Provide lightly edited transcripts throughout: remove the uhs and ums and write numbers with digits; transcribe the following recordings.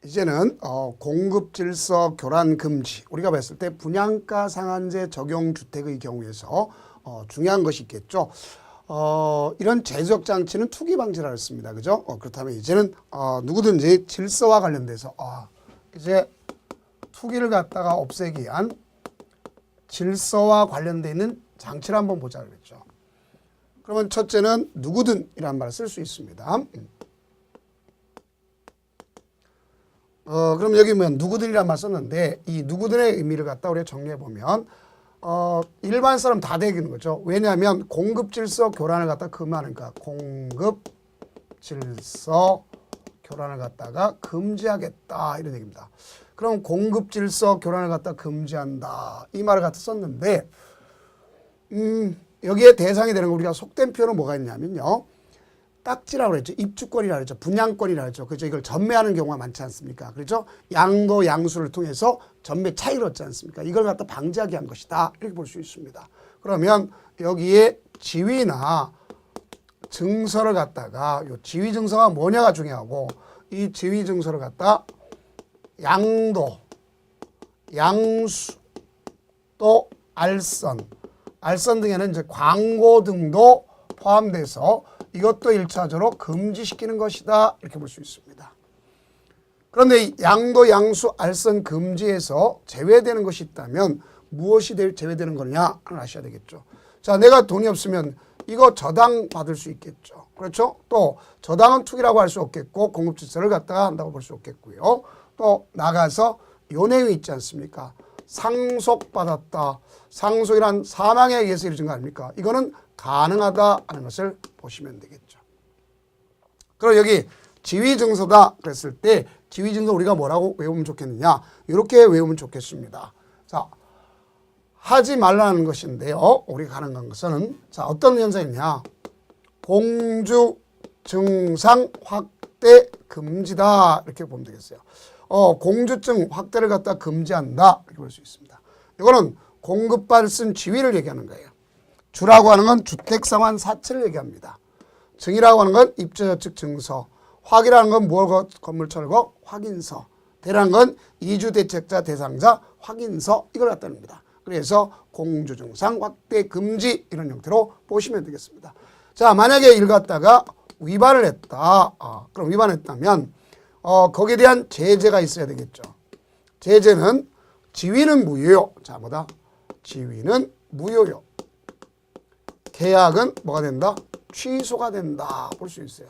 이제는 공급 질서 교란 금지, 우리가 봤을 때 분양가 상한제 적용 주택의 경우에서 중요한 것이 있겠죠. 이런 제적 장치는 투기 방지라 했습니다. 그죠? 그렇다면 이제는 누구든지 질서와 관련돼서 이제 투기를 갖다가 없애기 위한 질서와 관련돼 있는 장치를 한번 보자 그랬죠. 그러면 첫째는 누구든이라는 말을 쓸 수 있습니다. 그럼 여기 뭐 누구든이라는 말 썼는데 이 누구든의 의미를 갖다 우리가 정리해 보면 일반 사람 다 되는 거죠. 왜냐하면 공급 질서 교란을 갖다 금하니까 공급 질서 교란을 갖다가 금지하겠다 이런 얘기입니다. 그럼 공급 질서 교란을 갖다 금지한다 이 말을 갖다 썼는데 여기에 대상이 되는 거 우리가 속된 표현은 뭐가 있냐면요. 딱지라고 그랬죠. 입주권이라고 그랬죠. 분양권이라고 그랬죠. 그죠? 이걸 전매하는 경우가 많지 않습니까? 그렇죠? 양도 양수를 통해서 전매 차익을 얻지 않습니까? 이걸 갖다 방지하게 한 것이다. 이렇게 볼 수 있습니다. 그러면 여기에 지위나 증서를 갖다가 요 지위 증서가 뭐냐가 중요하고 이 지위 증서를 갖다 양도, 양수, 또 알선 등에는 이제 광고 등도 포함돼서 이것도 1차적으로 금지시키는 것이다. 이렇게 볼 수 있습니다. 그런데 양도, 양수, 알선 금지에서 제외되는 것이 있다면 무엇이 제외되는 거냐를 아셔야 되겠죠. 자, 내가 돈이 없으면 이거 저당 받을 수 있겠죠. 그렇죠? 또 저당은 투기라고 할 수 없겠고 공급질서를 갖다가 한다고 볼 수 없겠고요. 또 나가서 요 내용이 있지 않습니까? 상속받았다. 상속이란 사망에 의해서 이루어진 거 아닙니까? 이거는 가능하다 하는 것을 보시면 되겠죠. 그럼 여기 지위증서다 그랬을 때 지위증서 우리가 뭐라고 외우면 좋겠느냐? 이렇게 외우면 좋겠습니다. 자, 하지 말라는 것인데요. 우리가 가능한 것은 자 어떤 현상이냐? 공주 증상 확대 금지다 이렇게 보면 되겠어요. 공주증 확대를 갖다 금지한다 이렇게 볼 수 있습니다. 이거는 공급받을 쓴 지위를 얘기하는 거예요. 주라고 하는 건 주택상환 사채를 얘기합니다. 증이라고 하는 건 입주저축 증서, 확이라는 건 무허가 건물철거 확인서, 대라는 건 이주대책자 대상자 확인서 이걸 갖다 냅니다. 그래서 공주증상 확대 금지 이런 형태로 보시면 되겠습니다. 자, 만약에 이걸 갖다가 위반을 했다. 그럼 위반했다면 거기에 대한 제재가 있어야 되겠죠. 제재는 지위는 무효요. 자, 뭐다? 지위는 무효요. 계약은 뭐가 된다? 취소가 된다. 볼 수 있어요.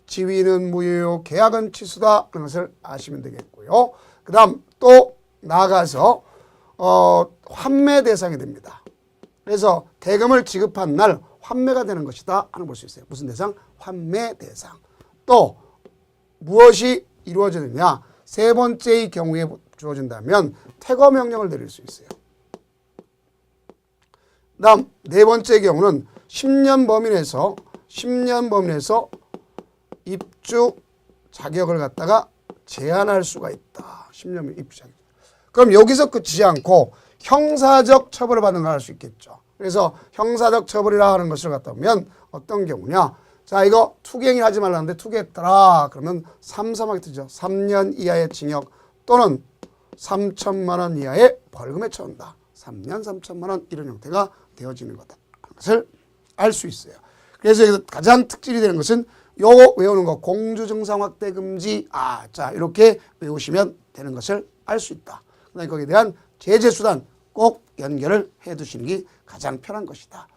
지위는 무효요. 계약은 취소다. 그런 것을 아시면 되겠고요. 그 다음 또 나가서 환매 대상이 됩니다. 그래서 대금을 지급한 날 환매가 되는 것이다 하는 볼 수 있어요. 무슨 대상? 환매 대상. 또 무엇이 이루어지느냐? 세 번째의 경우에 주어진다면 퇴거 명령을 내릴 수 있어요. 다음 네 번째 경우는 10년 범위 내에서 입주 자격을 갖다가 제한할 수가 있다. 10년 입주 자격. 그럼 여기서 끝이지 않고 형사적 처벌을 받는 걸 할 수 있겠죠. 그래서 형사적 처벌이라 하는 것을 갖다 보면 어떤 경우냐? 자, 이거 투기행위 하지 말라는데 투기했더라. 그러면 삼삼하게 뜨죠. 3년 이하의 징역 또는 3천만 원 이하의 벌금에 처한다. 3년 3천만 원 이런 형태가 되어지는 거다. 그것을 알 수 있어요. 그래서 여기서 가장 특질이 되는 것은 요거 외우는 거 공주증상 확대 금지. 자 이렇게 외우시면 되는 것을 알 수 있다. 그다음에 거기에 대한 제재 수단 꼭 연결을 해 두시는 게 가장 편한 것이다.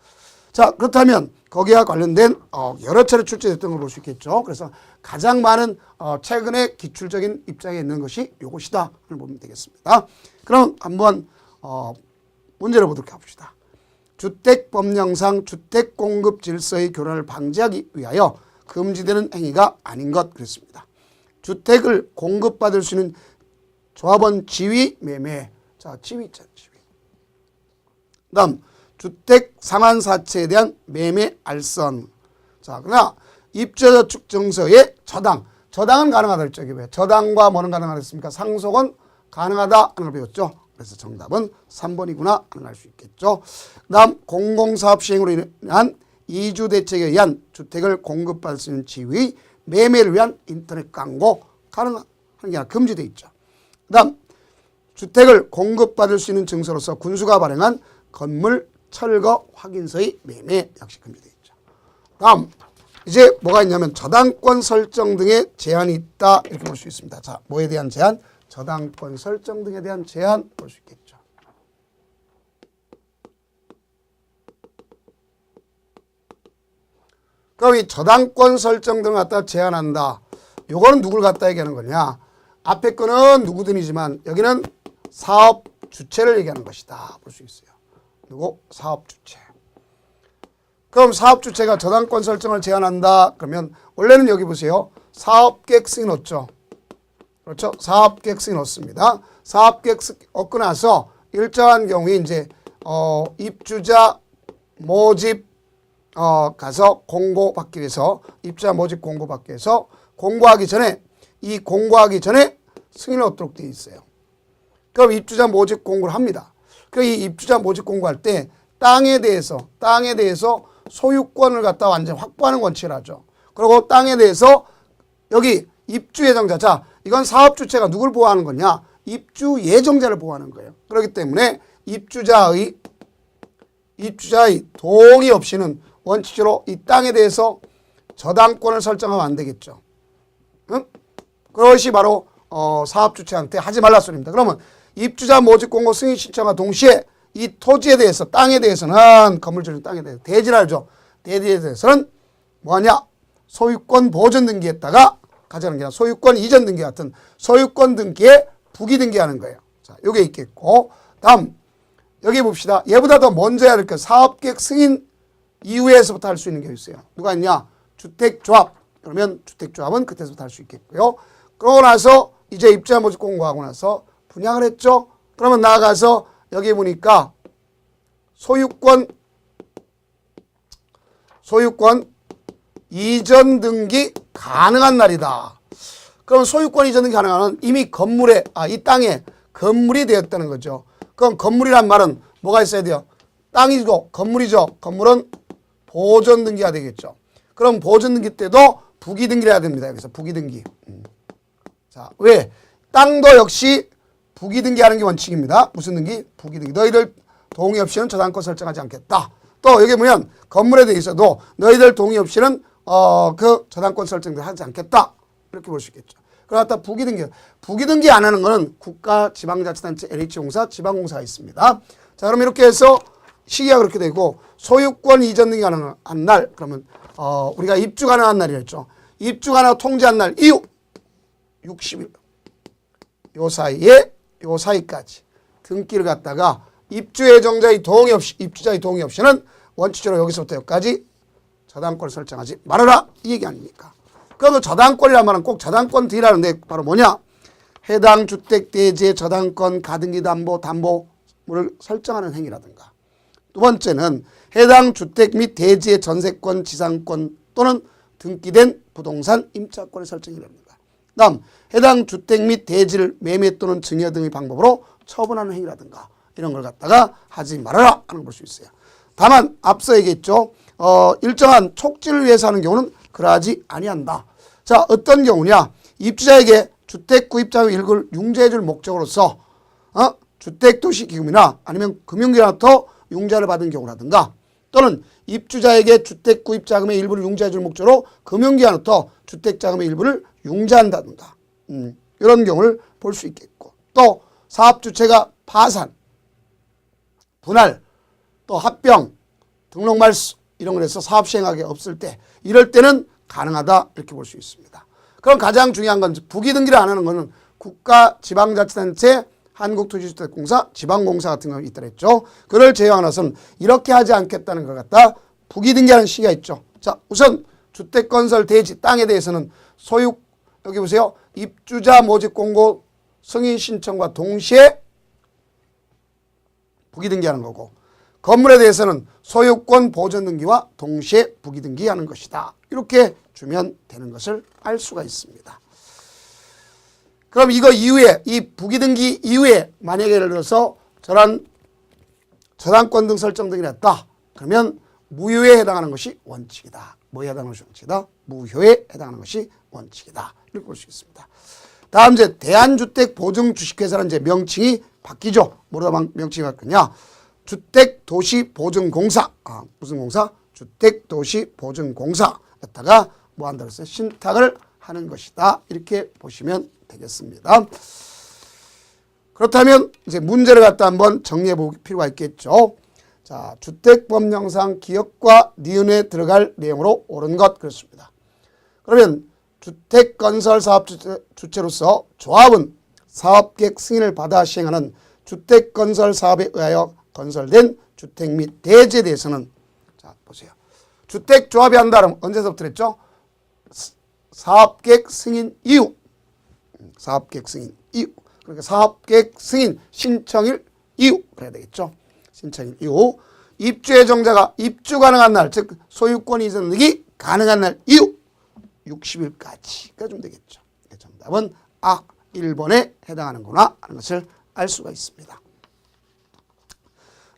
자, 그렇다면 거기와 관련된 여러 차례 출제됐던 걸 볼 수 있겠죠. 그래서 가장 많은 최근에 기출적인 입장에 있는 것이 요것이다 보면 되겠습니다. 그럼 한번 문제를 보도록 해봅시다. 주택법령상 주택공급 질서의 교란을 방지하기 위하여 금지되는 행위가 아닌 것 그랬습니다. 주택을 공급받을 수 있는 조합원 지위 매매. 자, 지위 있잖아요. 지위. 다음 주택 상환 사채에 대한 매매 알선. 자, 그러나 입주저축 증서의 저당. 저당은 가능하다 했죠. 이게 왜? 저당과 뭐는 가능하다 했습니까? 상속은 가능하다 하는 걸 배웠죠. 그래서 정답은 3번이구나 하는 걸 알 수 있겠죠. 그 다음 공공사업 시행으로 인한 이주대책에 의한 주택을 공급받을 수 있는 지위 매매를 위한 인터넷 광고 하는 게 아니라 금지되어 있죠. 그 다음 주택을 공급받을 수 있는 증서로서 군수가 발행한 건물 철거 확인서의 매매 역시 금지되어 있죠. 다음 이제 뭐가 있냐면 저당권 설정 등의 제한이 있다 이렇게 볼 수 있습니다. 자, 뭐에 대한 제한? 저당권 설정 등에 대한 제한 볼 수 있겠죠. 그럼 이 저당권 설정 등을 갖다 제한한다. 요거는 누굴 갖다 얘기하는 거냐? 앞에 거는 누구든이지만 여기는 사업 주체를 얘기하는 것이다. 볼 수 있어요. 누구? 사업 주체. 그럼 사업 주체가 저당권 설정을 제한한다. 그러면 원래는 여기 보세요. 사업계획 승인 얻죠. 그렇죠? 사업계획 승인 얻습니다. 사업계획 얻고 나서 일정한 경우에 이제 입주자 모집 가서 공고받기 위해서 입주자 모집 공고받기 위해서 공고하기 전에 승인을 얻도록 되어 있어요. 그럼 입주자 모집 공고를 합니다. 그 이 입주자 모집 공고할 때 땅에 대해서 소유권을 갖다 완전히 확보하는 원칙을 하죠. 그리고 땅에 대해서 여기 입주 예정자, 자 이건 사업 주체가 누굴 보호하는 거냐? 입주 예정자를 보호하는 거예요. 그렇기 때문에 입주자의 동의 없이는 원칙적으로 이 땅에 대해서 저당권을 설정하면 안 되겠죠. 응? 그것이 바로 사업 주체한테 하지 말라 소리입니다. 그러면 입주자 모집 공고 승인 신청과 동시에 이 토지에 대해서 땅에 대해서는 건물주는 땅에 대해서 대지를 알죠. 대지에 대해서는 뭐하냐? 소유권 보존 등기했다가 가져가는 게 아니라 소유권 이전 등기 같은 소유권 등기에 부기 등기하는 거예요. 자, 요게 있겠고 다음 여기 봅시다. 얘보다 더 먼저 해야 될 거 사업계획 승인 이후에서부터 할 수 있는 게 있어요. 누가 있냐? 주택조합. 그러면 주택조합은 그때서부터 할 수 있겠고요. 그러고 나서 이제 입주자 모집 공고하고 나서 분양을 했죠. 그러면 나아가서 여기 보니까 소유권 이전 등기 가능한 날이다. 그럼 소유권 이전 등기 가능한 이미 건물에 이 땅에 건물이 되었다는 거죠. 그럼 건물이란 말은 뭐가 있어야 돼요? 땅이고 건물이죠. 건물은 보존 등기가 되겠죠. 그럼 보존 등기 때도 부기 등기를 해야 됩니다. 여기서 부기 등기. 자, 왜? 땅도 역시 부기 등기하는 게 원칙입니다. 무슨 등기? 부기 등기. 너희들 동의 없이는 저당권 설정하지 않겠다. 또 여기 보면 건물에 대해서도 너희들 동의 없이는 그 저당권 설정을 하지 않겠다. 이렇게 볼 수 있겠죠. 그러다 부기 등기. 부기 등기 안 하는 거는 국가 지방자치단체 LH공사 지방공사가 있습니다. 자, 그럼 이렇게 해서 시기가 그렇게 되고 소유권 이전 등기 하는 날 그러면 우리가 입주 가능한 날이랬죠. 입주 가능하고 통지한 날 이후 60일 요 사이까지 등기를 갖다가 입주 예정자의 동의 없이 입주자의 동의 없이는 원칙적으로 여기서부터 여기까지 저당권을 설정하지 말아라 이 얘기 아닙니까? 그러면 저당권이란 말은 꼭 저당권 뒤라는데 바로 뭐냐? 해당 주택 대지의 저당권 가등기 담보물을 설정하는 행위라든가 두 번째는 해당 주택 및 대지의 전세권, 지상권 또는 등기된 부동산 임차권의 설정이랍니다. 다음 해당 주택 및 대지를 매매 또는 증여 등의 방법으로 처분하는 행위라든가 이런 걸 갖다가 하지 말아라 하는 걸 볼 수 있어요. 다만 앞서 얘기했죠. 일정한 촉진을 위해서 하는 경우는 그러하지 아니한다. 자, 어떤 경우냐? 입주자에게 주택 구입자 일부를 융자해 줄 목적으로서 주택도시기금이나 아니면 금융기관부터 융자를 받은 경우라든가 또는 입주자에게 주택 구입자금의 일부를 융자해 줄 목적으로 금융기관부터 주택자금의 일부를 융자한다든가 이런 경우를 볼 수 있겠고 또 사업주체가 파산, 분할, 또 합병, 등록 말소 이런 걸 해서 사업 시행하기 없을 때 이럴 때는 가능하다 이렇게 볼 수 있습니다. 그럼 가장 중요한 건 부기 등기를 안 하는 거는 국가 지방자치단체 한국토지주택공사 지방공사 같은 거 있더랬죠. 그를 제외하고는 이렇게 하지 않겠다는 것 같다. 부기 등기하는 시기가 있죠. 자, 우선 주택건설 대지 땅에 대해서는 소유 여기 보세요. 입주자 모집 공고 승인 신청과 동시에 부기 등기하는 거고 건물에 대해서는 소유권 보존 등기와 동시에 부기 등기하는 것이다. 이렇게 주면 되는 것을 알 수가 있습니다. 그럼 이거 이후에 이 부기 등기 이후에 만약에 예를 들어서 저런 저당권 등 설정 등이 났다. 그러면 무효에 해당하는 것이 원칙이다. 뭐에 해당하는 것이 원칙이다? 무효에 해당하는 것이 원칙이다. 이렇게 볼 수 있습니다. 다음 이제 대한주택보증주식회사는 이제 명칭이 바뀌죠. 뭐라고 명칭이 바뀌냐? 주택도시보증공사. 무슨 공사? 주택도시보증공사였다가 뭐 한다고 했어요? 신탁을 하는 것이다. 이렇게 보시면 되겠습니다. 그렇다면 이제 문제를 갖다 한번 정리해 볼 필요가 있겠죠. 자, 주택법령상 기업과 니은에 들어갈 내용으로 옳은 것 그렇습니다. 그러면 주택건설사업주체로서 조합은 사업계획 승인을 받아 시행하는 주택건설사업에 의하여 건설된 주택 및 대지에 대해서는 자 보세요. 주택조합이 한다면 언제서부터 했죠? 사업계획 승인 이후. 사업계획 승인 이후. 그러니까 사업계획 승인 신청일 이후 그래야 되겠죠. 신청일 이후. 입주 예정자가 입주 가능한 날, 즉 소유권 이전이 가능한 날 이후 60일까지가 좀 되겠죠. 정답은 1번에 해당하는구나 하는 것을 알 수가 있습니다.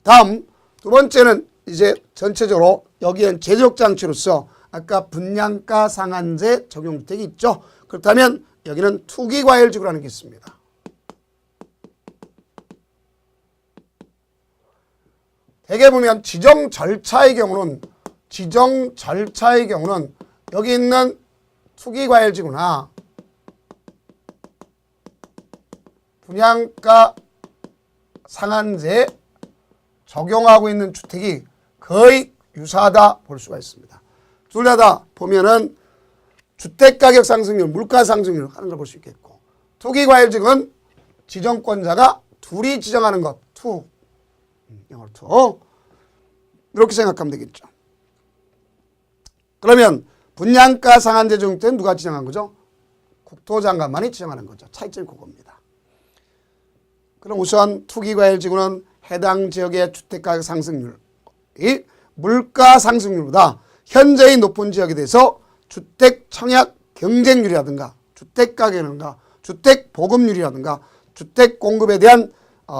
다음 두 번째는 이제 전체적으로 여기엔 제도적 장치로서 아까 분양가 상한제 적용주택이 있죠. 그렇다면 여기는 투기과열지구라는 게 있습니다. 대개 보면 지정 절차의 경우는 여기 있는 투기과열지구나 분양가 상한제 적용하고 있는 주택이 거의 유사하다 볼 수가 있습니다. 둘 다 보면은 주택가격 상승률, 물가 상승률 하는 걸 볼 수 있겠고 투기과열지구는 지정권자가 둘이 지정하는 것, 영어로 투 이렇게 생각하면 되겠죠. 그러면 분양가 상한제 적용 때는 누가 지정한 거죠? 국토장관만이 지정하는 거죠. 차이점이 그겁니다. 그럼 우선 투기과열지구는 해당 지역의 주택가격 상승률이 물가 상승률보다 현재의 높은 지역에 대해서 주택 청약 경쟁률이라든가 주택가격이라든가 주택 보급률이라든가 주택 공급에 대한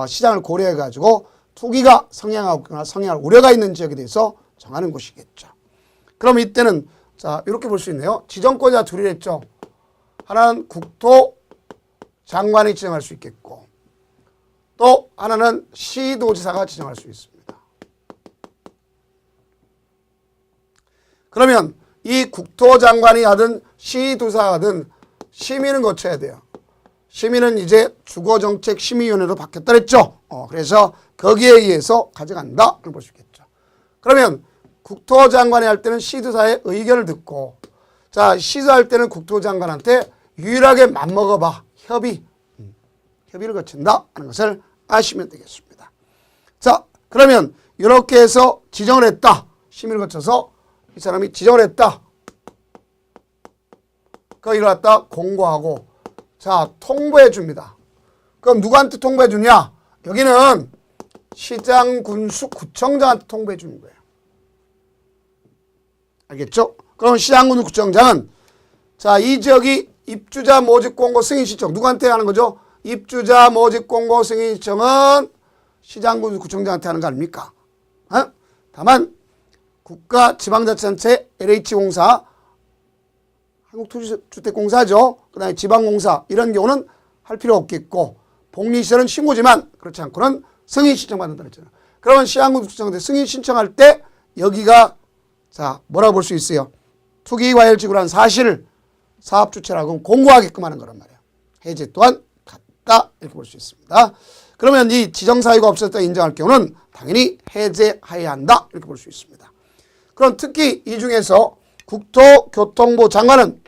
시장을 고려해 가지고 투기가 성향하거나 성향할 우려가 있는 지역에 대해서 정하는 것이겠죠. 그럼 이때는 자 이렇게 볼 수 있네요. 지정권자 둘이 했죠. 하나는 국토장관이 지정할 수 있겠고 또 하나는 시도지사가 지정할 수 있습니다. 그러면 이 국토장관이 하든 시도지사가 하든 심의는 거쳐야 돼요. 심의는 이제 주거정책심의위원회로 바뀌었다 그랬죠. 그래서 거기에 의해서 가져간다. 그걸 볼 수 있겠죠. 그러면 국토장관이 할 때는 시도지사의 의견을 듣고 자 시도할 할 때는 국토장관한테 유일하게 맘먹어봐. 협의를 거친다 하는 것을 아시면 되겠습니다. 자 그러면 이렇게 해서 지정을 했다. 심의를 거쳐서 이 사람이 지정을 했다. 거기를 갖다 공고하고 자 통보해 줍니다. 그럼 누구한테 통보해 주냐? 여기는 시장, 군수, 구청장한테 통보해 주는 거예요. 알겠죠? 그럼 시장, 군수, 구청장은 자 이 지역이 입주자 모집 공고 승인 신청 누구한테 하는 거죠? 입주자 모집 공고 승인 신청은 시장, 군수, 구청장한테 하는 거 아닙니까? 다만 국가 지방자치단체 LH공사 한국토지주택공사죠. 그 다음에 지방공사 이런 경우는 할 필요 없겠고 복리시설은 신고지만 그렇지 않고는 승인 신청받는다 그랬잖아요. 그러면 시장군수청한테 승인 신청할 때 여기가 자 뭐라고 볼 수 있어요? 투기과열지구라는 사실을 사업주체라고 공고하게끔 하는 거란 말이에요. 해제 또한 같다 이렇게 볼 수 있습니다. 그러면 이 지정사유가 없었다 인정할 경우는 당연히 해제해야 한다 이렇게 볼 수 있습니다. 그럼 특히 이 중에서 국토교통부 장관은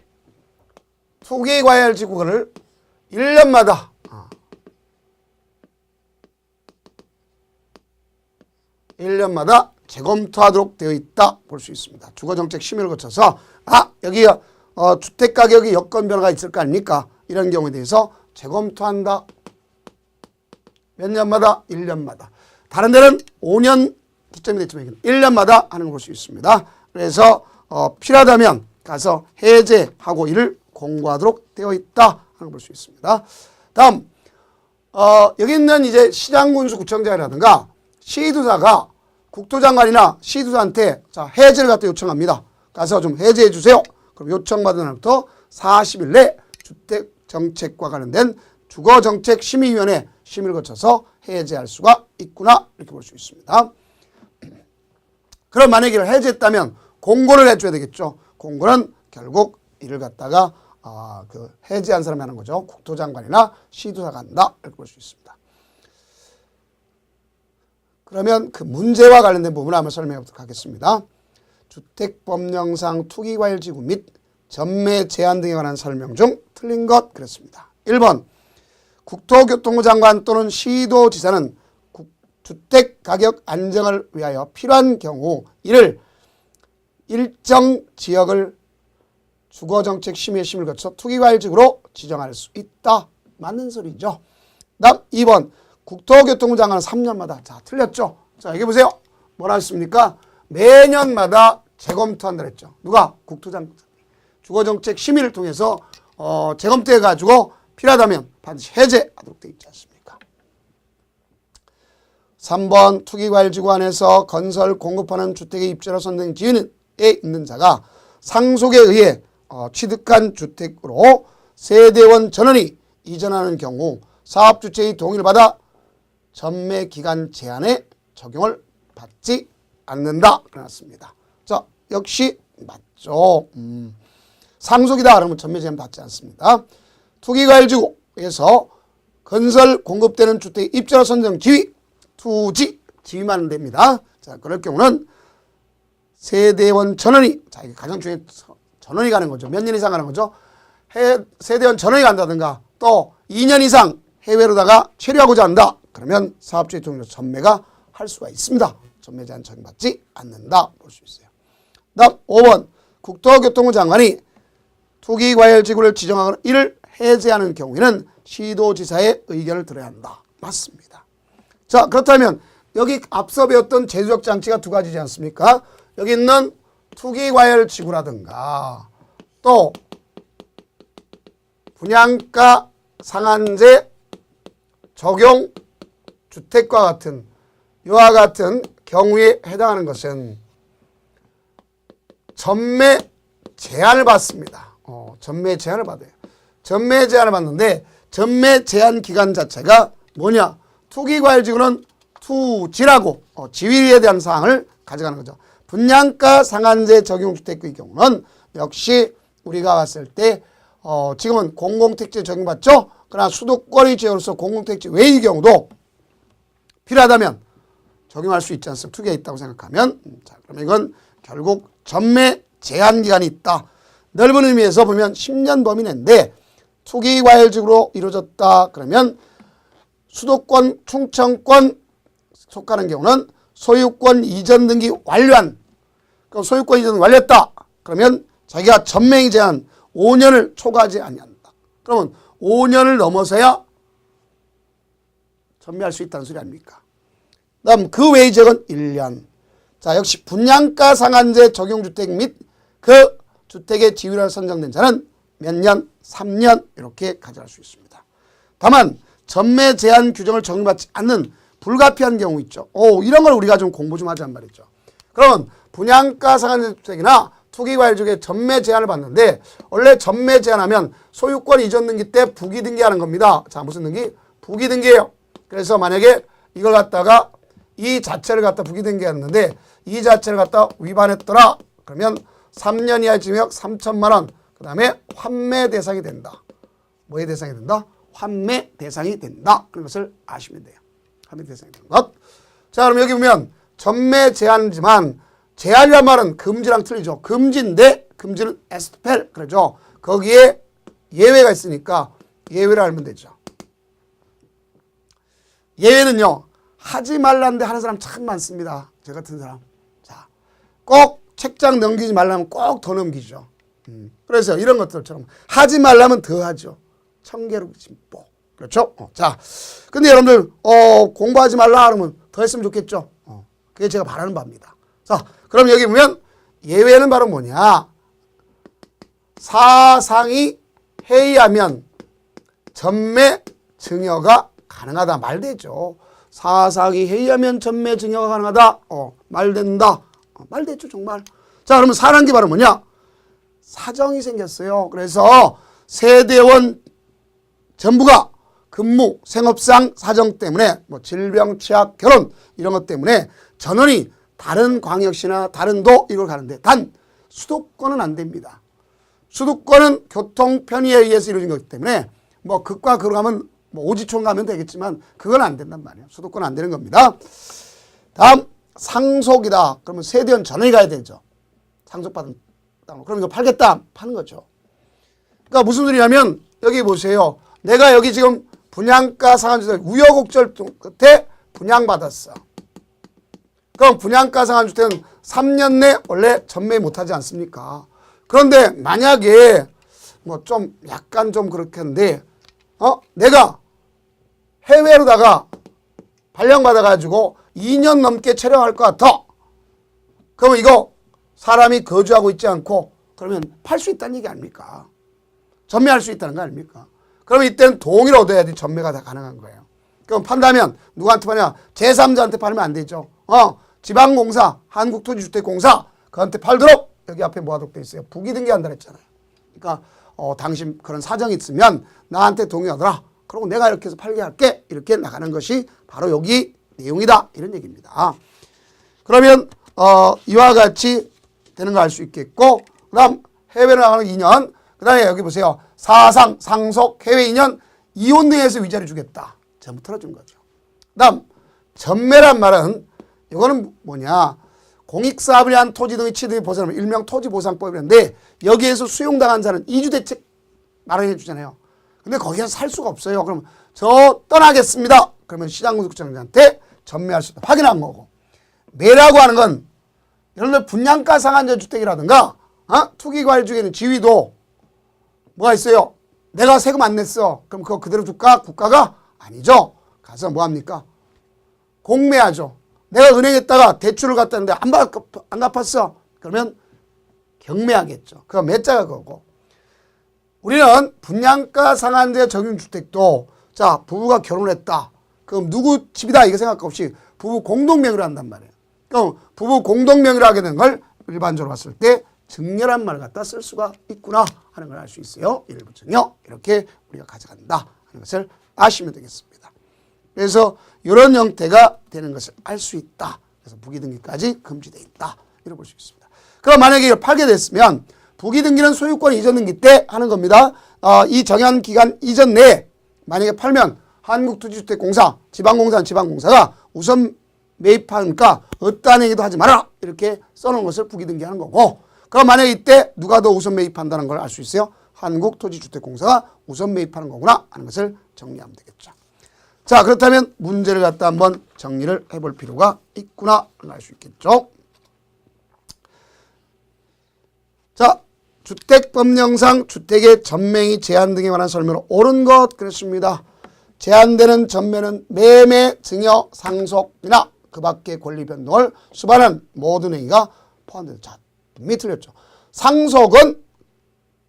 투기과열지구를 1년마다 재검토하도록 되어 있다 볼 수 있습니다. 주거정책 심의를 거쳐서 여기 주택가격이 여건 변화가 있을 거 아닙니까? 이런 경우에 대해서 재검토한다. 몇 년마다? 1년마다. 다른 데는 5년 기점이 됐지만 1년마다 하는 걸 볼 수 있습니다. 그래서 필요하다면 가서 해제하고 이를 공고하도록 되어 있다 하는 걸 볼 수 있습니다. 다음 여기 있는 이제 시장군수 구청장이라든가 시도사가 국토장관이나 시도사한테 자 해제를 갖다 요청합니다. 가서 좀 해제해 주세요. 그럼 요청받은 날부터 40일 내 주택 정책과 관련된 주거정책심의위원회 심의를 거쳐서 해제할 수가 있구나 이렇게 볼 수 있습니다. 그럼 만약에 이걸 해제했다면 공고를 해줘야 되겠죠. 공고는 결국 이를 갖다가 해제한 사람이 하는 거죠. 국토장관이나 시도사가 한다 이렇게 볼 수 있습니다. 그러면 그 문제와 관련된 부분을 한번 설명해 보도록 하겠습니다. 주택법령상 투기과열지구 및 전매 제한 등에 관한 설명 중 틀린 것 그랬습니다. 1번 국토교통부 장관 또는 시도지사는 주택가격 안정을 위하여 필요한 경우 이를 일정 지역을 주거정책 심의 심의를 거쳐 투기과열지구로 지정할 수 있다. 맞는 소리죠. 다음 2번 국토교통부 장관은 3년마다 자 틀렸죠. 자 여기 보세요. 뭐라 했습니까? 매년마다 재검토한다 그랬죠. 누가? 국토장관. 주거정책 심의를 통해서 재검토해 가지고 필요하다면 반드시 해제하도록 되어 있지 않습니까? 3번 투기과열지구 안에서 건설 공급하는 주택의 입주로 선정 지위에 있는 자가 상속에 의해 취득한 주택으로 세대원 전원이 이전하는 경우 사업주체의 동의를 받아 전매기간 제한에 적용을 받지 않는다. 그랬습니다. 자, 역시 맞죠. 상속이다 그러면 전매 제한 받지 않습니다. 투기과열지구에서 건설 공급되는 주택의 입주로 선정 지위, 투지, 지위만 됩니다. 자, 그럴 경우는 세대원 전원이, 자, 이게 가장 중요한 전원이 가는 거죠. 몇 년 이상 가는 거죠. 세대원 전원이 간다든가 또 2년 이상 해외로다가 체류하고자 한다. 그러면 사업주의 동의로 전매가 할 수가 있습니다. 전매 제한 적용받지 않는다. 볼 수 있어요. 다음 5번 국토교통부 장관이 투기과열지구를 지정하거나 이를 해제하는 경우에는 시도지사의 의견을 들어야 한다. 맞습니다. 자, 그렇다면 여기 앞서 배웠던 제조적 장치가 두 가지지 않습니까? 여기 있는 투기과열지구라든가 또 분양가 상한제 적용 주택과 같은 이와 같은 경우에 해당하는 것은 전매 제한을 받습니다. 전매 제한을 받아요. 전매 제한을 받는데 전매 제한 기간 자체가 뭐냐? 투기과열지구는 투지라고 지위에 대한 사항을 가져가는 거죠. 분양가 상한제 적용 주택의 경우는 역시 우리가 봤을 때 지금은 공공택지 적용받죠. 그러나 수도권의 지역으로서 공공택지 외의 경우도 필요하다면 적용할 수 있지 않습니까? 투기가 있다고 생각하면 자, 그러면 이건 결국 전매 제한 기간이 있다. 넓은 의미에서 보면 10년 범위 내인데 투기과열지구로 이루어졌다. 그러면 수도권, 충청권 속하는 경우는 소유권 이전 등기 완료한, 그럼 소유권 이전 완료했다. 그러면 자기가 전매 제한 5년을 초과하지 아니한다. 그러면 5년을 넘어서야 전매할 수 있다는 소리 아닙니까? 다음 그 외의 지역은 1년. 자, 역시 분양가 상한제 적용주택 및 그 주택의 지위로 선정된 자는 몇 년? 3년 이렇게 가져갈 수 있습니다. 다만 전매 제한 규정을 적용받지 않는 불가피한 경우 있죠. 이런 걸 우리가 좀 공부 좀 하자는 말이죠. 그러면 분양가 상한제 주택이나 투기과열지구에 전매 제한을 받는데 원래 전매 제한하면 소유권 이전 등기 때 부기 등기하는 겁니다. 자, 무슨 등기? 부기 등기예요. 그래서 만약에 이걸 갖다가 이 자체를 갖다 부기 등기했는데 이 자체를 갖다 위반했더라. 그러면 3년 이하의 징역 3천만 원. 그 다음에 환매 대상이 된다. 뭐의 대상이 된다? 환매 대상이 된다. 그런 것을 아시면 돼요. 환매 대상이 되는 것. 자, 그럼 여기 보면 전매 제한이지만 제한이란 말은 금지랑 틀리죠. 금지인데 금지는 에스펠 그러죠. 거기에 예외가 있으니까 예외를 알면 되죠. 예외는요. 하지 말라는데 하는 사람 참 많습니다. 저 같은 사람. 자, 꼭 책장 넘기지 말라면 꼭 더 넘기죠. 그래서 이런 것들처럼 하지 말라면 더 하죠. 청개구리진보. 그렇죠? 자, 근데 여러분들 공부하지 말라 그러면 더 했으면 좋겠죠. 그게 제가 바라는 바입니다. 자, 그럼 여기 보면 예외는 바로 뭐냐? 사상이 해이하면 전매 증여가 가능하다. 말되죠. 사상이 해이하면 전매 증여가 가능하다. 말된다. 말됐죠, 정말. 자, 그러면 사라는 게 바로 뭐냐? 사정이 생겼어요. 그래서 세대원 전부가 근무, 생업상 사정 때문에 뭐 질병, 취약, 결혼 이런 것 때문에 전원이 다른 광역시나 다른 도 이걸 가는데 단 수도권은 안 됩니다. 수도권은 교통 편의에 의해서 이루어진 거기 때문에 뭐 극과 극으로 가면 뭐 오지촌 가면 되겠지만 그건 안 된단 말이에요. 수도권은 안 되는 겁니다. 다음 상속이다. 그러면 세대원 전원이 가야 되죠. 상속받은 땅. 그럼 이거 팔겠다. 파는 거죠. 그러니까 무슨 소리냐면 여기 보세요. 내가 여기 지금 분양가 상한주택 우여곡절 끝에 분양받았어. 그럼 분양가 상한주택은 3년 내 원래 전매 못하지 않습니까? 그런데 만약에 뭐 좀 약간 좀 그렇겠는데 내가 해외로다가 발령받아가지고 2년 넘게 촬영할 것 같아. 그러면 이거 사람이 거주하고 있지 않고 그러면 팔 수 있다는 얘기 아닙니까? 전매할 수 있다는 거 아닙니까? 그러면 이때는 동의를 얻어야지 전매가 다 가능한 거예요. 그럼 판다면 누구한테 파냐? 제3자한테 팔면 안 되죠. 지방공사, 한국토지주택공사 그한테 팔도록 여기 앞에 모아놓고 있어요. 부기등기한다 그랬잖아요. 그러니까 당신 그런 사정이 있으면 나한테 동의하더라. 그리고 내가 이렇게 해서 팔게 할게. 이렇게 나가는 것이 바로 여기 내용이다. 이런 얘기입니다. 그러면 이와 같이 되는 거 알 수 있겠고 그 다음 해외로 나가는 2년 그 다음에 여기 보세요. 사상, 상속, 해외 2년 이혼 등에서 위자료 주겠다. 전부 털어준 거죠. 그 다음 전매란 말은 이거는 뭐냐. 공익사업을 위한 토지 등의 취득의 보상을 일명 토지보상법이라는데 여기에서 수용당한 자는 이주대책 마련해 주잖아요. 근데 거기서 살 수가 없어요. 그럼 저 떠나겠습니다. 그러면 시장군수청장한테 전매할 수 있다. 확인한 거고. 매라고 하는 건 예를 들어 분양가 상한제 주택이라든가 투기과일 중에는 지위도 뭐가 있어요? 내가 세금 안 냈어. 그럼 그거 그대로 줄까? 국가가? 아니죠. 가서 뭐 합니까? 공매하죠. 내가 은행에다가 대출을 갖다는데 안 갚았어. 그러면 경매하겠죠. 그거 매자가 그거고. 우리는 분양가 상한제 적용주택도 자 부부가 결혼했다. 그럼 누구 집이다 이거 생각 없이 부부 공동명의로 한단 말이에요. 그럼 부부 공동명의로 하게 된 걸 일반적으로 봤을 때 증여란 말을 갖다 쓸 수가 있구나 하는 걸 알 수 있어요. 일부 증여 이렇게 우리가 가져간다 하는 것을 아시면 되겠습니다. 그래서 이런 형태가 되는 것을 알 수 있다. 그래서 부기등기까지 금지되어 있다. 이렇게 볼 수 있습니다. 그럼 만약에 이걸 팔게 됐으면 부기등기는 소유권 이전 등기 때 하는 겁니다. 이 정한 기간 이전 내에 만약에 팔면 한국토지주택공사, 지방공사는 지방공사가 우선 매입하니까 어떠한 행위도 하지 마라. 이렇게 써놓은 것을 부기등기하는 거고 그럼 만약에 이때 누가 더 우선 매입한다는 걸 알 수 있어요? 한국토지주택공사가 우선 매입하는 거구나 하는 것을 정리하면 되겠죠. 자 그렇다면 문제를 갖다 한번 정리를 해볼 필요가 있구나 알 수 있겠죠. 자 주택법령상 주택의 전매행위 제한 등에 관한 설명을 옳은 것 그랬습니다. 제한되는 전매는 매매, 증여, 상속이나 그 밖의 권리 변동을 수반한 모든 행위가 포함된다. 자 분명히 틀렸죠. 상속은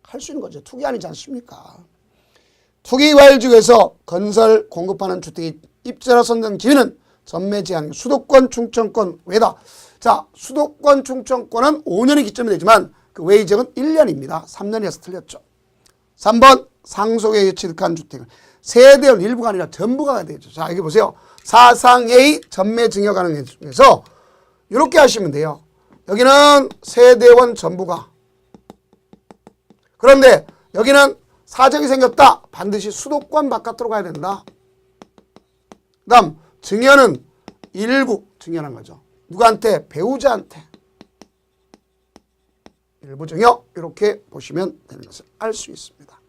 할 수 있는 거죠. 투기 아니지 않습니까? 투기과일지구에서 건설 공급하는 주택의 입자로 선정 지위는 전매 제한 수도권 충청권 외다. 자 수도권 충청권은 5년이 기점이 되지만 그 외의 지역은 1년입니다. 3년이라서 틀렸죠. 3번 상속에 취득한 주택을 세대원 일부가 아니라 전부가 되죠. 자 여기 보세요. 사상의 전매 증여 가능 중에서 이렇게 하시면 돼요. 여기는 세대원 전부가 그런데 여기는 사정이 생겼다. 반드시 수도권 바깥으로 가야 된다. 그 다음 증여는 일부 증여란 거죠. 누구한테? 배우자한테. 일부 증여 이렇게 보시면 되는 것을 알 수 있습니다.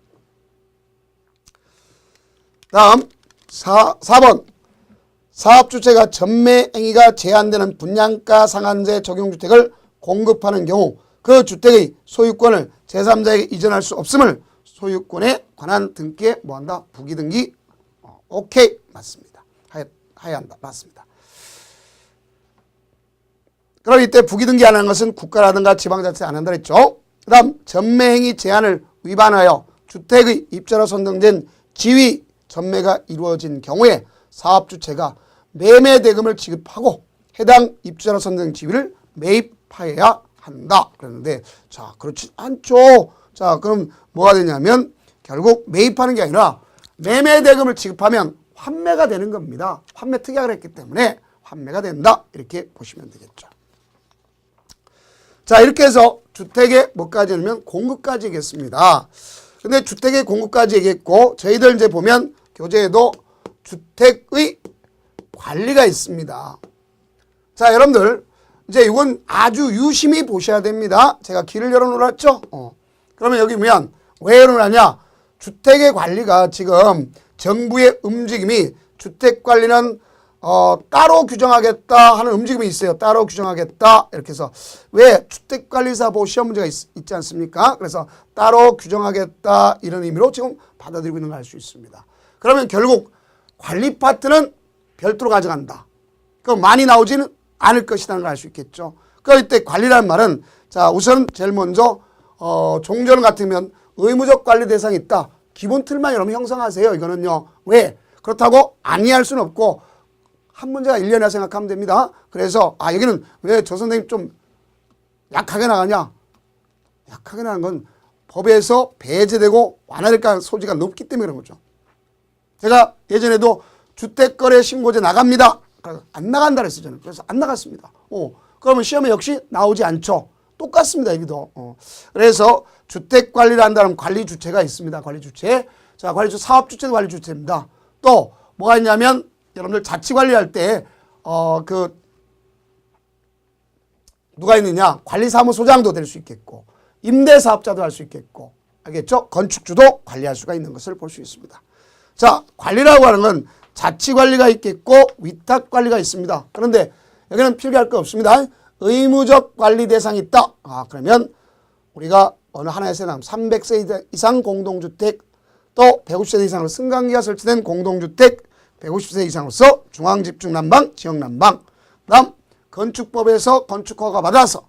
다음 4번 사업주체가 전매 행위가 제한되는 분양가 상한제 적용주택을 공급하는 경우 그 주택의 소유권을 제3자에게 이전할 수 없음을 소유권에 관한 등기에 뭐한다? 부기등기. 오케이 맞습니다. 해야 한다. 맞습니다. 그럼 이때 부기등기 안 하는 것은 국가라든가 지방자치 안 한다 그랬죠. 그 다음 전매행위 제한을 위반하여 주택의 입자로 선정된 지위 전매가 이루어진 경우에 사업주체가 매매대금을 지급하고 해당 입자로 선정 지위를 매입하여야 한다. 그랬는데 자 그렇지 않죠. 자 그럼 뭐가 되냐면 결국 매입하는 게 아니라 매매 대금을 지급하면 환매가 되는 겁니다. 환매 특약을 했기 때문에 환매가 된다. 이렇게 보시면 되겠죠. 자, 이렇게 해서 주택의 뭐까지 하면 공급까지 얘기했습니다. 근데 주택의 공급까지 얘기했고, 저희들 이제 보면 교재에도 주택의 관리가 있습니다. 자, 여러분들 이제 이건 아주 유심히 보셔야 됩니다. 제가 길을 열어놓았죠? 그러면 여기 보면 왜 열어놨냐? 주택의 관리가 지금 정부의 움직임이 주택 관리는 따로 규정하겠다 하는 움직임이 있어요. 따로 규정하겠다. 이렇게 해서 왜 주택관리사 보호 시험 문제가 있지 않습니까? 그래서 따로 규정하겠다 이런 의미로 지금 받아들이고 있는 걸 알 수 있습니다. 그러면 결국 관리 파트는 별도로 가져간다. 그럼 많이 나오지는 않을 것이라는 걸 알 수 있겠죠. 그럴 때 관리라는 말은 자 우선 제일 먼저 종전 같으면 의무적 관리 대상이 있다. 기본 틀만 여러분 형성하세요. 이거는요. 왜? 그렇다고 아니할 수는 없고 한 문제가 1년이라 생각하면 됩니다. 그래서 여기는 왜 저 선생님 좀 약하게 나가냐? 약하게 나간 건 법에서 배제되고 완화될 소지가 높기 때문에 그런 거죠. 제가 예전에도 주택거래 신고제 나갑니다. 안 나간다 그랬어요. 저는. 그래서 안 나갔습니다. 그러면 시험에 역시 나오지 않죠. 똑같습니다. 여기도. 그래서 주택관리를 한다는 관리주체가 있습니다. 관리주체. 자, 관리주체, 사업주체도 관리주체입니다. 또 뭐가 있냐면 여러분들 자치관리할 때 누가 있느냐? 관리사무소장도 될 수 있겠고 임대사업자도 할 수 있겠고 알겠죠? 건축주도 관리할 수가 있는 것을 볼 수 있습니다. 자, 관리라고 하는 건 자치관리가 있겠고 위탁관리가 있습니다. 그런데 여기는 필기할 거 없습니다. 의무적 관리 대상이 있다. 그러면 우리가 어느 하나에서 300세 이상 공동주택 또 150세 이상으로 승강기가 설치된 공동주택 150세 이상으로서 중앙집중난방, 지역난방 다음 건축법에서 건축허가 받아서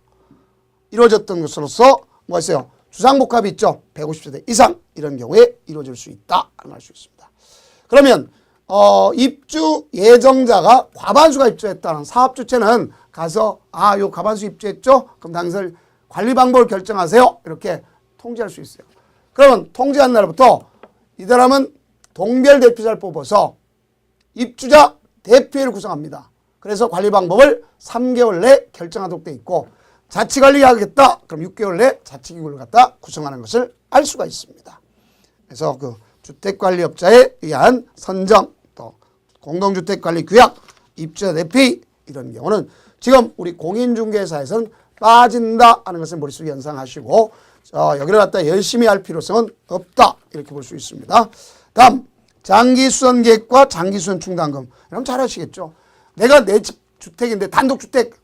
이루어졌던 것으로서 뭐가 있어요? 주상복합이 있죠. 150세대 이상 이런 경우에 이루어질 수 있다. 알 수 있습니다. 그러면 입주 예정자가 과반수가 입주했다는 사업주체는 가서 요 과반수 입주했죠? 그럼 당신들 관리 방법을 결정하세요. 이렇게 통지할 수 있어요. 그러면 통지한 날부터 이 사람은 동별 대표자를 뽑아서 입주자 대표회를 구성합니다. 그래서 관리 방법을 3개월 내 결정하도록 돼 있고 자치관리하겠다. 그럼 6개월 내 자치기구를 갖다 구성하는 것을 알 수가 있습니다. 그래서 그 주택관리업자에 의한 선정 또 공동주택관리규약 입주자 대표회 이런 경우는 지금 우리 공인중개사에서는 빠진다 하는 것을 머릿속에 연상하시고 여기를 갖다 열심히 할 필요성은 없다 이렇게 볼 수 있습니다. 다음 장기수선 계획과 장기수선 충당금 여러분 잘 아시겠죠? 내가 내 집 주택인데 단독주택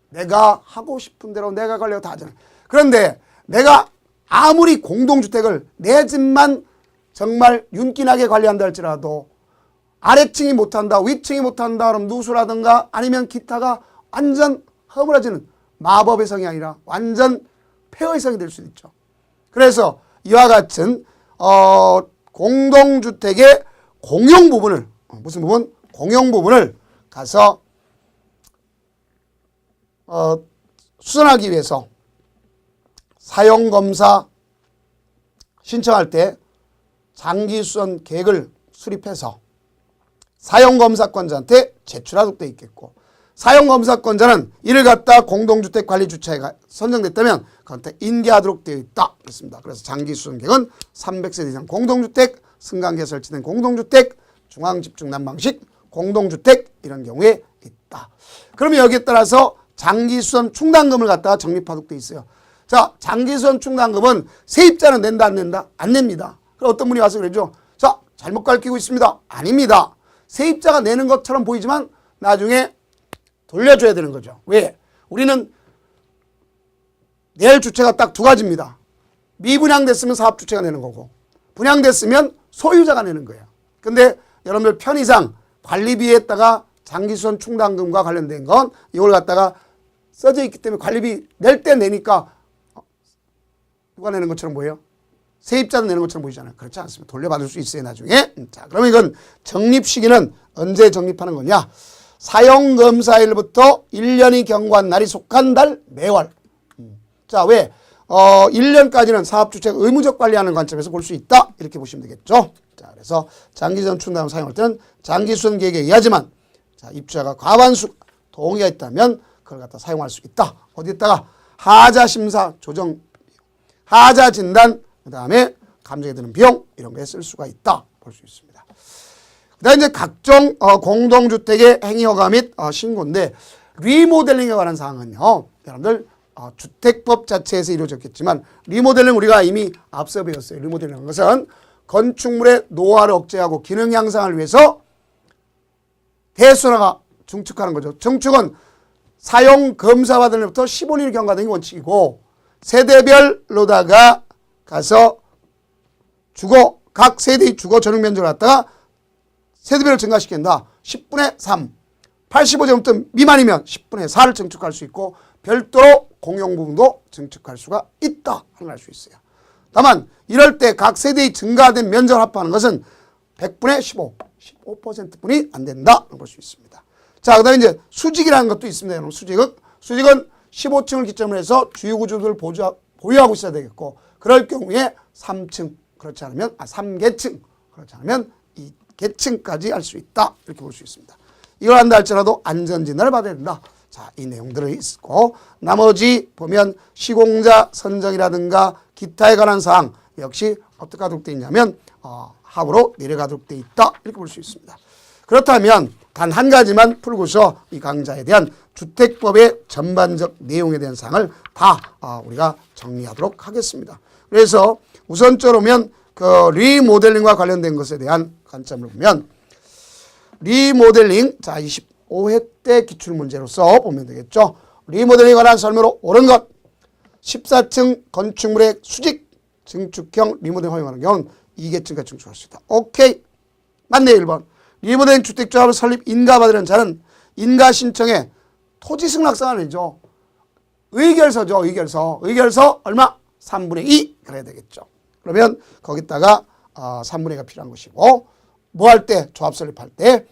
내가 하고 싶은 대로 내가 관리하고 다 하잖아요. 그런데 내가 아무리 공동주택을 내 집만 정말 윤기나게 관리한다 할지라도 아래층이 못한다 위층이 못한다 그럼 누수라든가 아니면 기타가 완전 허물어지는 마법의 성이 아니라 완전 폐허의 성이 될 수도 있죠. 그래서 이와 같은 공동주택의 공용 부분을 무슨 부분? 공용 부분을 가서 수선하기 위해서 사용검사 신청할 때 장기수선 계획을 수립해서 사용검사권자한테 제출하도록 되어 있겠고 사용검사권자는 이를 갖다 공동주택관리주체가 선정됐다면 그한테 인계하도록 되어 있다. 그렇습니다. 그래서 장기수선 계획은 300세대 이상 공동주택, 승강기에 설치된 공동주택, 중앙집중난방식 공동주택 이런 경우에 있다. 그러면 여기에 따라서 장기수선 충당금을 갖다가 적립하도록 되어 있어요. 자, 장기수선 충당금은 세입자는 낸다 안 낸다? 안 냅니다. 그럼 어떤 분이 와서 그러죠. 자, 잘못 가르치고 있습니다. 아닙니다. 세입자가 내는 것처럼 보이지만 나중에 돌려줘야 되는 거죠. 왜? 우리는 낼 주체가 딱 두 가지입니다. 미분양됐으면 사업주체가 내는 거고 분양됐으면 소유자가 내는 거예요. 근데 여러분들 편의상 관리비에다가 장기수선 충당금과 관련된 건 이걸 갖다가 써져 있기 때문에 관리비 낼 때 내니까 누가 내는 것처럼 보여요? 세입자도 내는 것처럼 보이잖아요. 그렇지 않습니다. 돌려받을 수 있어요. 나중에. 자, 그러면 이건 적립 시기는 언제 적립하는 거냐? 사용검사일부터 1년이 경과한 날이 속한 달 매월. 자, 왜? 1년까지는 사업주체가 의무적 관리하는 관점에서 볼 수 있다. 이렇게 보시면 되겠죠. 자, 그래서 장기전축담 사용할 때는 장기수선 계획에 의하지만 자, 입주자가 과반수 동의가 있다면 그걸 갖다 사용할 수 있다. 어디에다가 하자심사 조정, 하자진단, 그 다음에 감정에 드는 비용 이런 거에 쓸 수가 있다. 볼 수 있습니다. 그 다음에 이제 각종 공동주택의 행위허가 및 신고인데 리모델링에 관한 사항은요. 여러분들 주택법 자체에서 이루어졌겠지만 리모델링 우리가 이미 앞서 배웠어요. 리모델링은 것은 건축물의 노화를 억제하고 기능 향상을 위해서 대수나가 증축하는 거죠. 증축은 사용 검사 받은 날부터 15일 경과등이 원칙이고 세대별로다가 가서 주거 각 세대의 주거 전용 면적을 갖다가 세대별로 증가시킨다. 10분의 3, 85제곱미터 미만이면 10분의 4를 증축할 수 있고 별도로 공용 부분도 증축할 수가 있다 하는 걸 알 수 있어요. 다만 이럴 때 각 세대의 증가된 면적을 합하는 것은 100분의 15, 15%뿐이 안 된다 볼 수 있습니다. 자, 그 다음에 이제 수직이라는 것도 있습니다. 여러분, 수직은 15층을 기점으로 해서 주유구조들을 보유하고 있어야 되겠고 그럴 경우에 3층, 그렇지 않으면 3계층, 그렇지 않으면 2계층까지 할 수 있다 이렇게 볼 수 있습니다. 이걸 한다 할지라도 안전진단을 받아야 된다. 자, 이 내용들이 있고 나머지 보면 시공자 선정이라든가 기타에 관한 사항 역시 어떻게 하도록 되어 있냐면 하부로 내려가도록 되어 있다 이렇게 볼 수 있습니다. 그렇다면 단 한 가지만 풀고서 이 강좌에 대한 주택법의 전반적 내용에 대한 사항을 다 우리가 정리하도록 하겠습니다. 그래서 우선적으로 보면 그 리모델링과 관련된 것에 대한 관점을 보면 리모델링 자 25회 때 기출문제로서 보면 되겠죠. 리모델링에 관한 설명으로 옳은 것 14층 건축물의 수직 증축형 리모델링 허용하는 경우는 2계층까지 증축할 수 있다. 오케이. 맞네요. 1번. 리모델링 주택조합을 설립 인가받으려는 자는 인가 신청에 토지 승낙서가 아니죠. 의결서죠. 의결서 얼마? 3분의 2 그래야 되겠죠. 그러면 거기다가 3분의 2가 필요한 것이고 뭐 할 때? 조합 설립할 때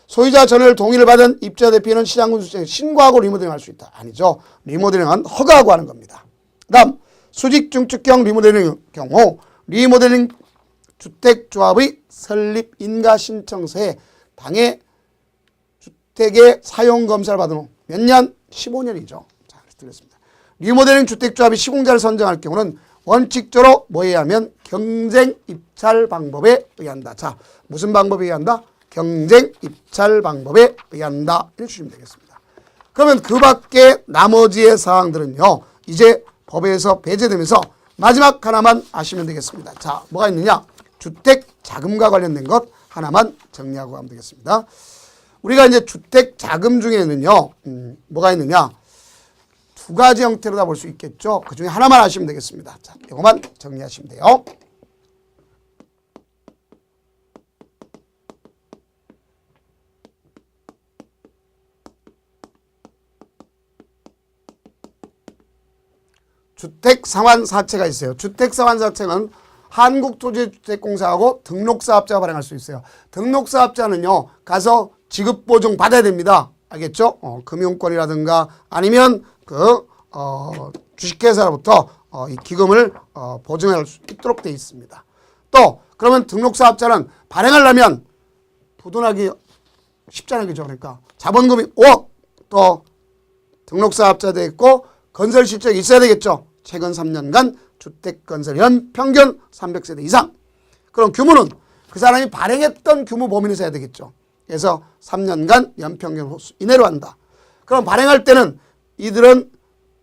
소유자 전월 동의를 받은 입주자 대표는 시장군 수정에 신고하고 리모델링 할 수 있다. 아니죠. 리모델링은 허가하고 하는 겁니다. 그 다음 수직 증축형 리모델링의 경우 리모델링 주택조합의 설립 인가 신청서에 당해 주택의 사용 검사를 받은 후 몇 년? 15년이죠. 자, 들렸습니다. 리모델링 주택조합이 시공자를 선정할 경우는 원칙적으로 뭐 해야 하면 경쟁 입찰 방법에 의한다. 자, 무슨 방법에 의한다? 경쟁 입찰 방법에 의한다. 이렇게 주시면 되겠습니다. 그러면 그 밖에 나머지의 사항들은요. 이제 법에서 배제되면서 마지막 하나만 아시면 되겠습니다. 자, 뭐가 있느냐? 주택 자금과 관련된 것 하나만 정리하고 가면 되겠습니다. 우리가 이제 주택 자금 중에는요. 뭐가 있느냐? 두 가지 형태로 다 볼 수 있겠죠. 그 중에 하나만 아시면 되겠습니다. 자, 이것만 정리하시면 돼요. 주택상환사채가 있어요. 주택상환사채는 한국토지주택공사하고 등록사업자가 발행할 수 있어요. 등록사업자는요. 가서 지급보증 받아야 됩니다. 알겠죠? 금융권이라든가 아니면 주식회사로부터 이 기금을 보증할 수 있도록 되어 있습니다. 또 그러면 등록사업자는 발행하려면 부도나기 쉽잖아요. 그죠? 그러니까 자본금이 5억 또 등록사업자 되어 있고 건설 실적이 있어야 되겠죠. 최근 3년간 주택건설 연 평균 300세대 이상. 그럼 규모는 그 사람이 발행했던 규모 범위에서 해야 되겠죠. 그래서 3년간 연평균 호수 이내로 한다. 그럼 발행할 때는 이들은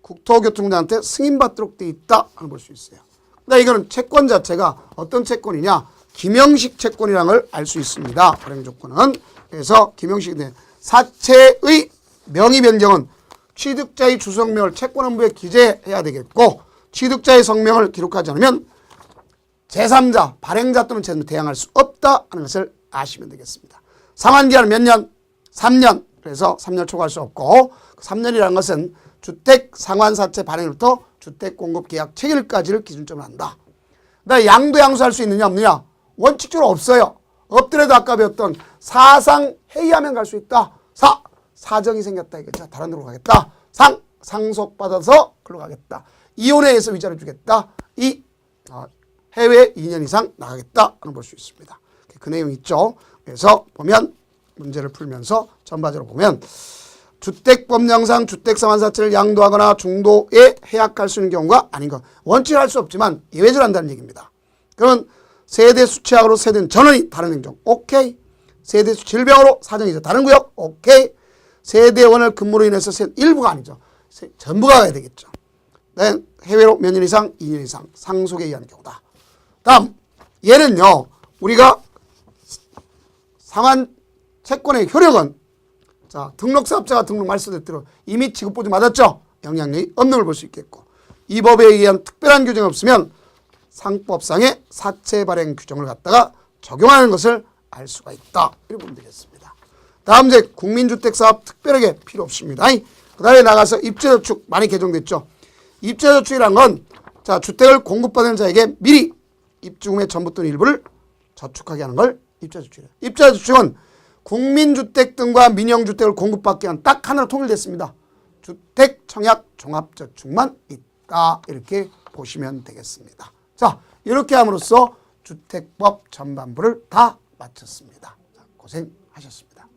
국토교통부한테 승인받도록 돼 있다 하는 볼 수 있어요. 근데 이거는 채권 자체가 어떤 채권이냐? 김영식 채권이라는 걸 알 수 있습니다. 발행 조건은. 그래서 김영식인데 사채의 명의 변경은 취득자의 주성명을 채권원부에 기재해야 되겠고 취득자의 성명을 기록하지 않으면 제3자, 발행자 또는 제3자 대항할 수 없다 하는 것을 아시면 되겠습니다. 상환기한은 몇 년? 3년. 그래서 3년 초과할 수 없고 3년이라는 것은 주택상환사채 발행일부터 주택공급계약 체결까지를 기준점으로 한다. 그다음에 양도양수할 수 있느냐 없느냐? 원칙적으로 없어요. 없더라도 아까 배웠던 사상 회의하면 갈 수 있다. 사정이 생겼다 이거죠. 다른 데로 가겠다. 상속받아서 글로 가겠다. 이혼에 의해서 위자료 주겠다. 해외에 2년 이상 나가겠다는 볼 수 있습니다. 그 내용이 있죠. 그래서 보면 문제를 풀면서 전반적으로 보면 주택법령상 주택상환사채를 양도하거나 중도에 해약할 수 있는 경우가 아닌 것. 원칙을 할 수 없지만 예외를 한다는 얘기입니다. 그러면 세대 수취약으로 세대는 전원이 다른 행정. 오케이. 세대 질병으로 사정이죠. 다른 구역. 오케이. 세대원을 근무로 인해서 일부가 아니죠. 전부가 가야 되겠죠. 해외로 몇 년 이상, 2년 이상 상속에 의한 경우다. 다음 얘는요. 우리가 상환 채권의 효력은 자 등록사업자가 등록 말소됐대로 이미 지급보증 맞았죠. 영향력이 없는 걸 볼 수 있겠고 이 법에 의한 특별한 규정이 없으면 상법상의 사채 발행 규정을 갖다가 적용하는 것을 알 수가 있다. 이렇게 보면 되겠습니다. 다음 이제 국민주택사업 특별하게 필요 없습니다. 그 다음에 나가서 입주저축 많이 개정됐죠. 입주저축이란 건 자 주택을 공급받은 자에게 미리 입주금의 전부 또는 일부를 저축하게 하는 걸 입주저축이에요. 입주저축은 국민주택 등과 민영주택을 공급받기 위한 딱 하나로 통일됐습니다. 주택 청약 종합저축만 있다. 이렇게 보시면 되겠습니다. 자, 이렇게 함으로써 주택법 전반부를 다 마쳤습니다. 자, 고생하셨습니다.